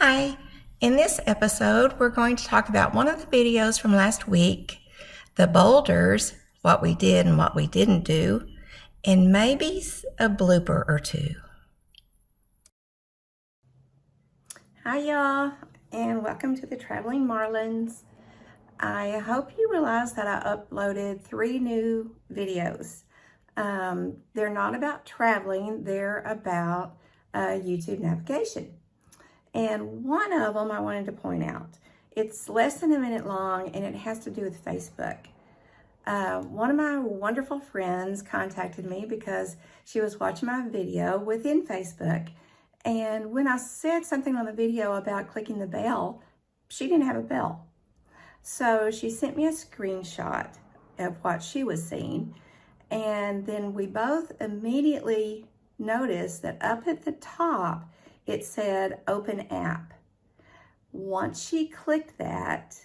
Hi, in this episode, we're going to talk about one of the videos from last week, the boulders, what we did and what we didn't do, and maybe a blooper or two. Hi y'all, and welcome to the Traveling Marlins. I hope you realize that I uploaded 3 new videos. They're not about traveling, they're about YouTube navigation. And one of them I wanted to point out. It's less than a minute long and it has to do with Facebook. One of my wonderful friends contacted me because she was watching my video within Facebook. And when I said something on the video about clicking the bell, she didn't have a bell. So she sent me a screenshot of what she was seeing. And then we both immediately noticed that up at the top, it said open app. Once she clicked that,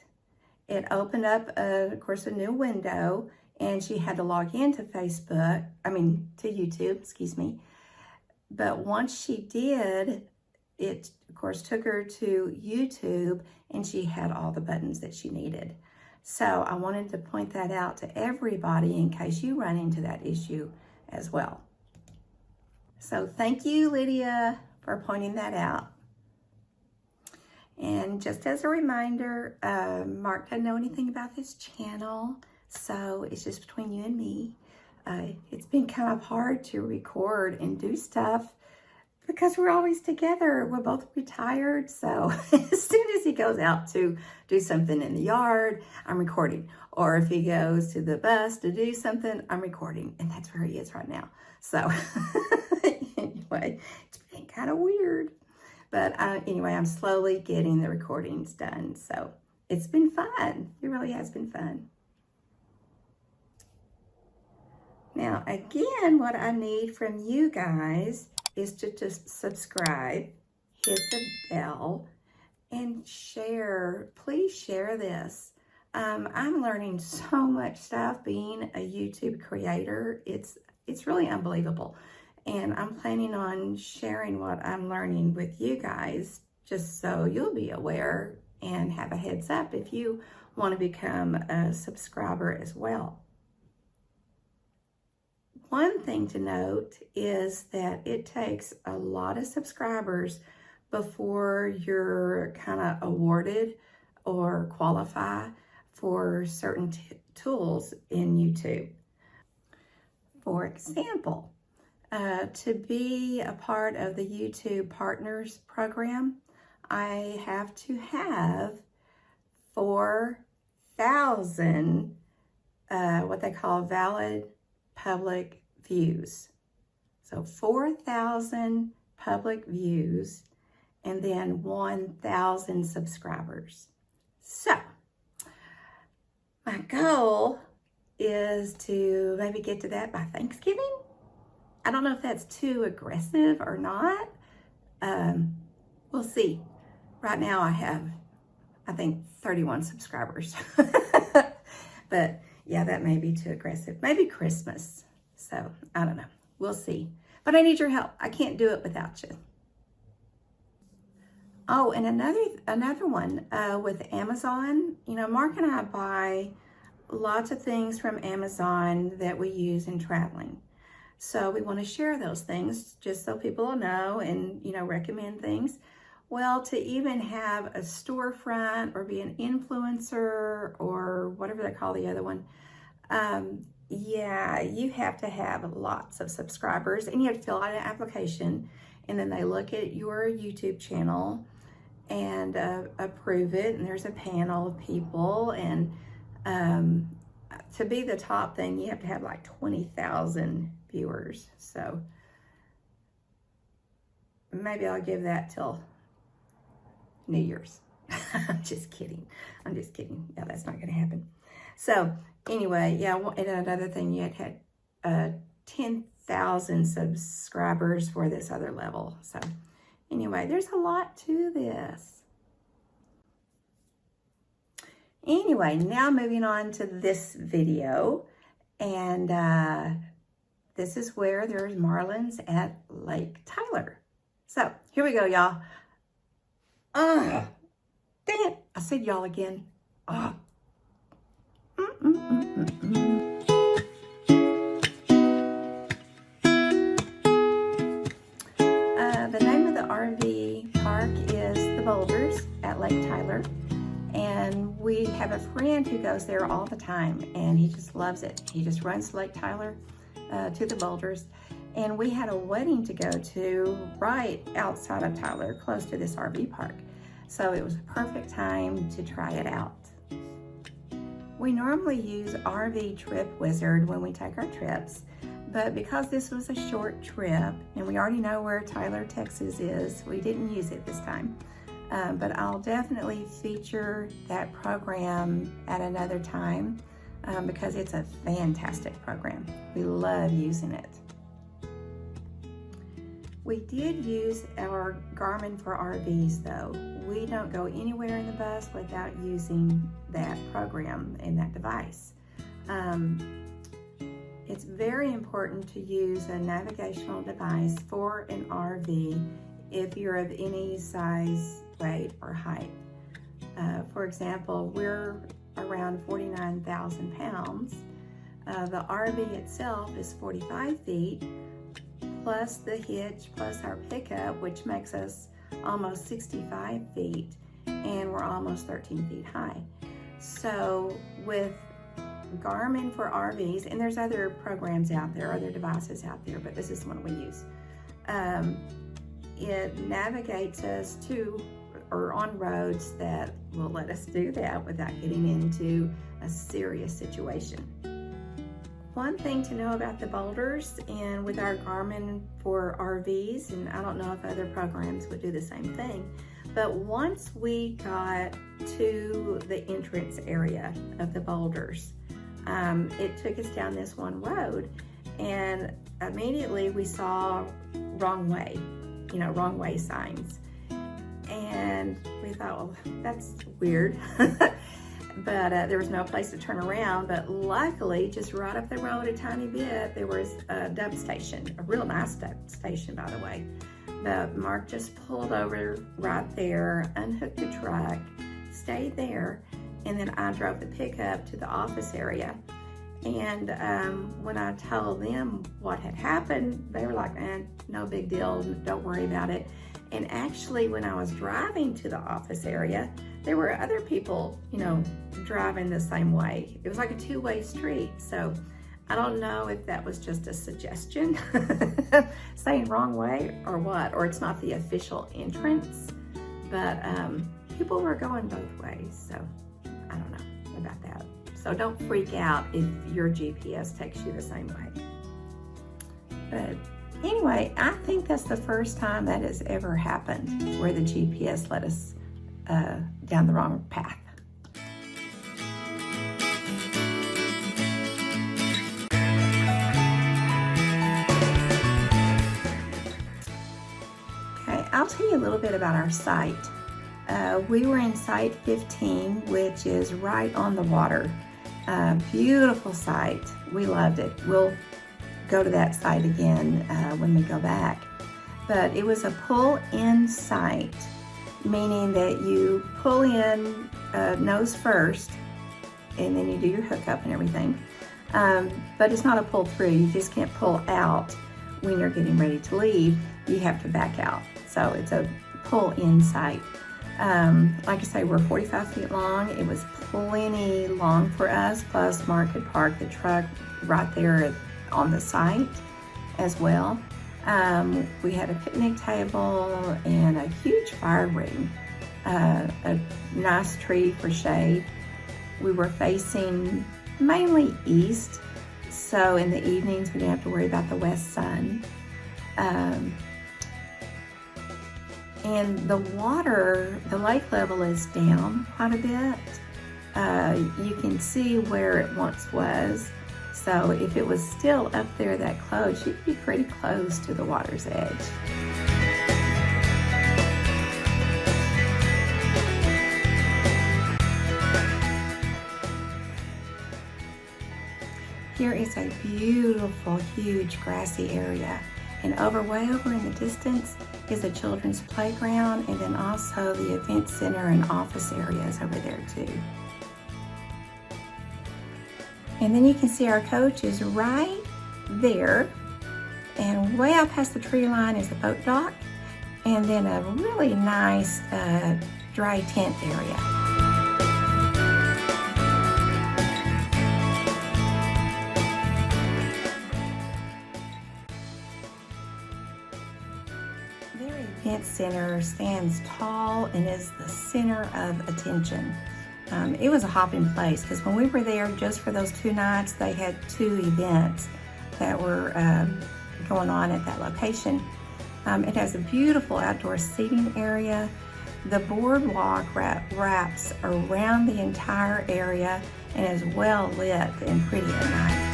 it opened up, of course, a new window, and she had to log into YouTube, excuse me. But once she did, it, of course, took her to YouTube, and she had all the buttons that she needed. So I wanted to point that out to everybody in case you run into that issue as well. So thank you, Lydia, for pointing that out. And just as a reminder, Mark doesn't know anything about this channel, so it's just between you and me. It's been kind of hard to record and do stuff because we're always together. We're both retired, so as soon as he goes out to do something in the yard, I'm recording. Or if he goes to the bus to do something, I'm recording. And that's where he is right now. So anyway, it's been kind of weird. But anyway, I'm slowly getting the recordings done. So it's been fun. It really has been fun. Now, again, what I need from you guys is to just subscribe, hit the bell, and share. Please share this. I'm learning so much stuff being a YouTube creator. It's really unbelievable. And I'm planning on sharing what I'm learning with you guys, just so you'll be aware and have a heads up if you want to become a subscriber as well. One thing to note is that it takes a lot of subscribers before you're kind of awarded or qualify for certain tools in YouTube. For example, to be a part of the YouTube Partners program, I have to have 4,000 what they call valid public views. So 4,000 public views and then 1,000 subscribers. So my goal is to maybe get to that by Thanksgiving. I don't know if that's too aggressive or not. We'll see. Right now I have, I think, 31 subscribers. But yeah, that may be too aggressive. Maybe Christmas. So I don't know. We'll see. But I need your help. I can't do it without you. Oh, and another one with Amazon. You know, Mark and I buy lots of things from Amazon that we use in traveling. So we want to share those things just so people will know and, you know, recommend things. Well, to even have a storefront or be an influencer or whatever they call the other one, yeah, you have to have lots of subscribers and you have to fill out an application, and then they look at your YouTube channel and approve it, and there's a panel of people, and to be the top thing, you have to have like 20,000 viewers. So maybe I'll give that till New Year's. I'm just kidding. Yeah, that's not going to happen. So anyway, yeah, and another thing, you had 10,000 subscribers for this other level. So anyway, there's a lot to this. Anyway, now moving on to this video, and this is where there's Marlins at Lake Tyler. So here we go, y'all. Dang it. I said y'all again. The name of the RV park is the Boulders at Lake Tyler. And we have a friend who goes there all the time, and he just loves it. He just runs to Lake Tyler to the Boulders. And we had a wedding to go to right outside of Tyler, close to this RV park. So it was a perfect time to try it out. We normally use RV Trip Wizard when we take our trips, but because this was a short trip and we already know where Tyler, Texas is, we didn't use it this time. But I'll definitely feature that program at another time because it's a fantastic program. We love using it. We did use our Garmin for RVs though. We don't go anywhere in the bus without using that program and that device. It's very important to use a navigational device for an RV if you're of any size, weight, or height. For example, we're around 49,000 pounds. The RV itself is 45 feet, plus the hitch, plus our pickup, which makes us almost 65 feet, and we're almost 13 feet high. So with Garmin for RVs, and there's other programs out there, other devices out there, but this is the one we use. It navigates us to or on roads that will let us do that without getting into a serious situation. One thing to know about the Boulders and with our Garmin for RVs, and I don't know if other programs would do the same thing, but once we got to the entrance area of the Boulders, it took us down this one road, and immediately we saw wrong way signs. And we thought, well, that's weird. But there was no place to turn around. But luckily, just right up the road a tiny bit, there was a dump station, a real nice dump station, by the way. But Mark just pulled over right there, unhooked the truck, stayed there, and then I drove the pickup to the office area. And when I told them what had happened, they were like, no big deal, don't worry about it. And actually, when I was driving to the office area, there were other people, driving the same way. It was like a two-way street. So I don't know if that was just a suggestion, saying wrong way or what, or it's not the official entrance, but people were going both ways. So I don't know about that. So don't freak out if your GPS takes you the same way. But anyway, I think that's the first time that has ever happened where the GPS led us down the wrong path. Okay, I'll tell you a little bit about our site. We were in site 15, which is right on the water. Beautiful site. We loved it. We'll go to that site again when we go back. But it was a pull-in site, meaning that you pull in nose first, and then you do your hookup and everything. But it's not a pull-through. You just can't pull out when you're getting ready to leave. You have to back out. So it's a pull-in site. Like I say, we're 45 feet long. It was plenty long for us. Plus, Mark had parked the truck right there on the site as well. We had a picnic table and a huge fire ring, a nice tree for shade. We were facing mainly east, so in the evenings we didn't have to worry about the west sun. And the water, the lake level is down quite a bit. You can see where it once was. So if it was still up there that close, you'd be pretty close to the water's edge. Here is a beautiful, huge grassy area. And way over in the distance is a children's playground, and then also the event center and office areas over there too. And then you can see our coach is right there, and way out past the tree line is the boat dock, and then a really nice dry tent area. Their event center stands tall and is the center of attention. It was a hopping place because when we were there just for those 2 nights, they had 2 events that were going on at that location. It has a beautiful outdoor seating area. The boardwalk wraps around the entire area and is well lit and pretty at night.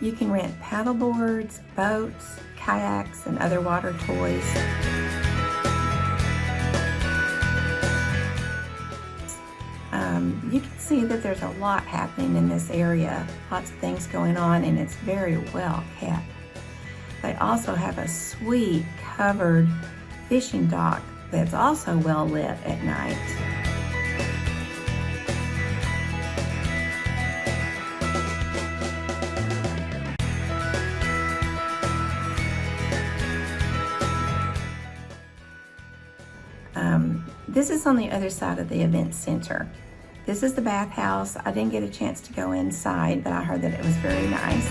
You can rent paddle boards, boats, kayaks, and other water toys. You can see that there's a lot happening in this area, lots of things going on, and it's very well kept. They also have a sweet covered fishing dock that's also well lit at night. This is on the other side of the event center. This is the bathhouse. I didn't get a chance to go inside, but I heard that it was very nice.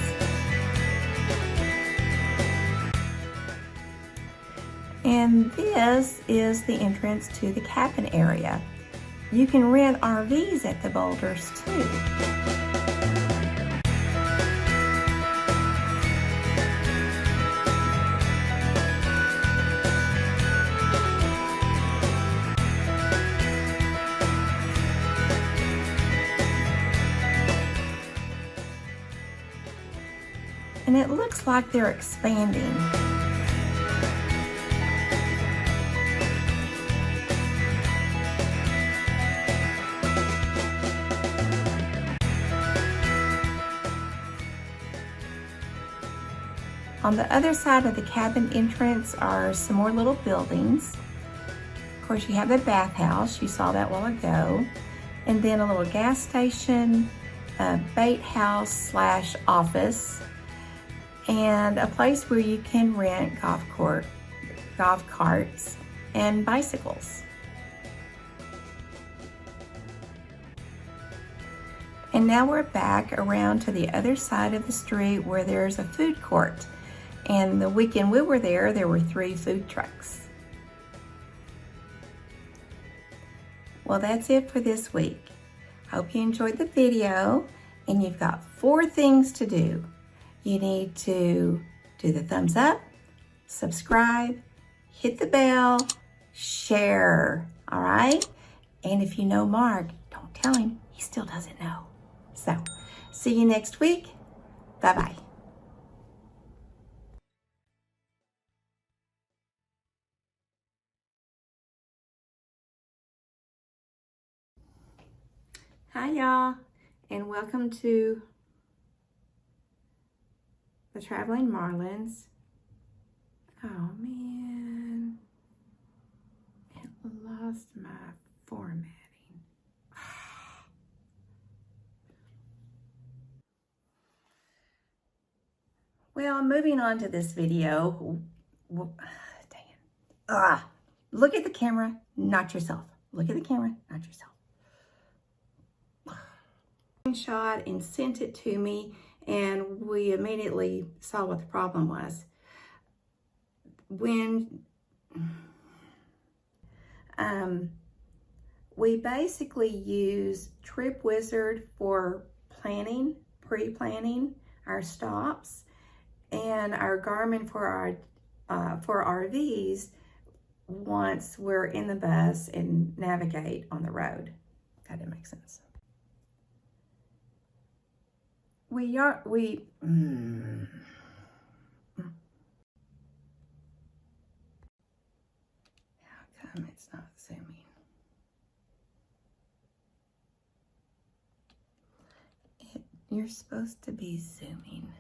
And this is the entrance to the cabin area. You can rent RVs at the Boulders too. And it looks like they're expanding. On the other side of the cabin entrance are some more little buildings. Of course, you have the bathhouse, you saw that a while ago, and then a little gas station, a bait house / office, and a place where you can rent golf carts and bicycles. And now we're back around to the other side of the street where there's a food court. And the weekend we were there were 3 food trucks. Well, that's it for this week. Hope you enjoyed the video, and you've got 4 things to do. You need to do the thumbs up, subscribe, hit the bell, share, all right? And if you know Mark, don't tell him, he still doesn't know. So, see you next week. Bye-bye. Hi, y'all, and welcome to the Traveling Marlins. Oh man, it lost my formatting. Well, moving on to this video. Dang it. Look at the camera, not yourself. Look at the camera, not yourself. Shot and sent it to me, and we immediately saw what the problem was. When we basically use TripWizard for planning, pre-planning our stops, and our Garmin for our RVs once we're in the bus and navigate on the road. That didn't make sense. How come it's not zooming? You're supposed to be zooming.